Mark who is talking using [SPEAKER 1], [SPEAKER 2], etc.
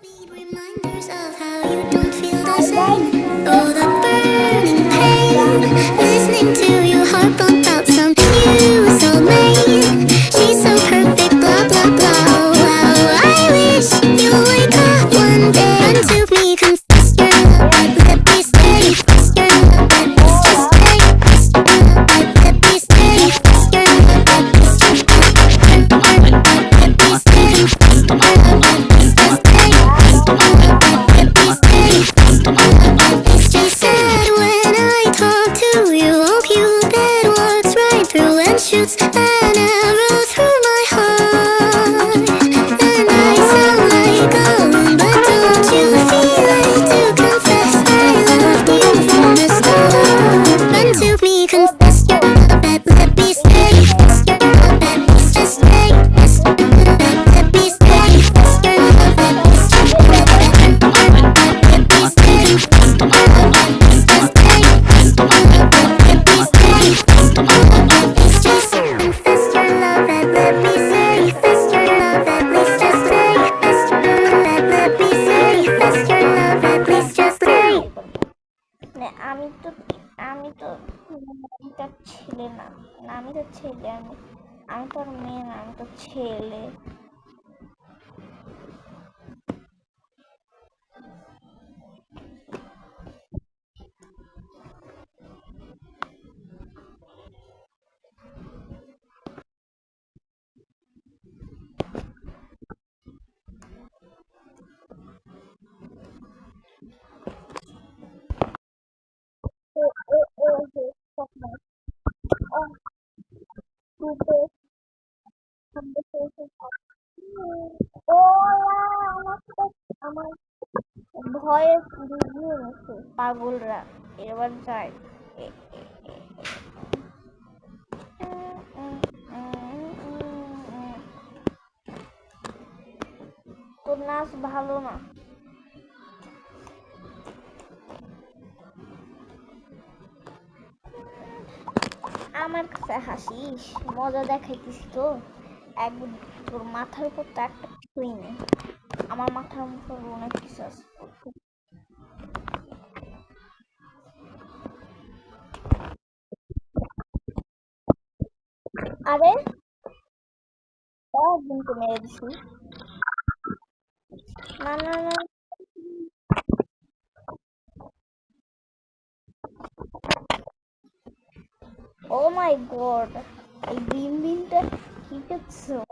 [SPEAKER 1] Need reminders of how you don't feel the
[SPEAKER 2] Hi guys,
[SPEAKER 1] same. Oh, the burning pain. Listening to you harp about some new soulmate. She's so perfect, blah blah blah. Wow, I wish you wake up one day and to me confess your love, but let me stay. Confess your love, but let's just stay. Confess your love, but let me stay. Confess your love, but let's just stay. Let me stay. Confess your love, but let's just stay. She said when I talk to you, oh Cupid walks right through and shoots an arrow through my heart. And I sound like a loon, but don't you feel it to confess I loved you from the start? Run to me, confess your love, and let me stay. Confess your love, and let's just stay. Confess your love, and let me stay. Confess your love, and let's just stay. Let me stay. Confess your love, and let's just stay. Confess your love, and let me stay. Let's just confess your love and let me say. Confess your love and let's just stay. Confess your love and let me say. Confess your love and let's just stay.
[SPEAKER 2] না আমি তো আমি তার ছেলে না, না আমি তো ছেলে, আমি তো আর মেয়ে না, আমি তো ছেলে। ও ও ও হে স্বপ্ন, ও টুপে কনভারসেশন। ও আমার ভয়ে ভিডিও নিচ্ছে পাগলরা। এবার যায় এ- এ- এ- তোর নাচ ভালো না। আমার কাছে হাসিস, মজা দেখাইতিস তো। এক তোর মাথার উপর তো একটা কিছুই নেই, আমার মাথার উপর অনেক কিছু আছে। আরে একদিনকে মেরে দিছি। না না না, ও মাই গড, এই দিনটা কি করছো?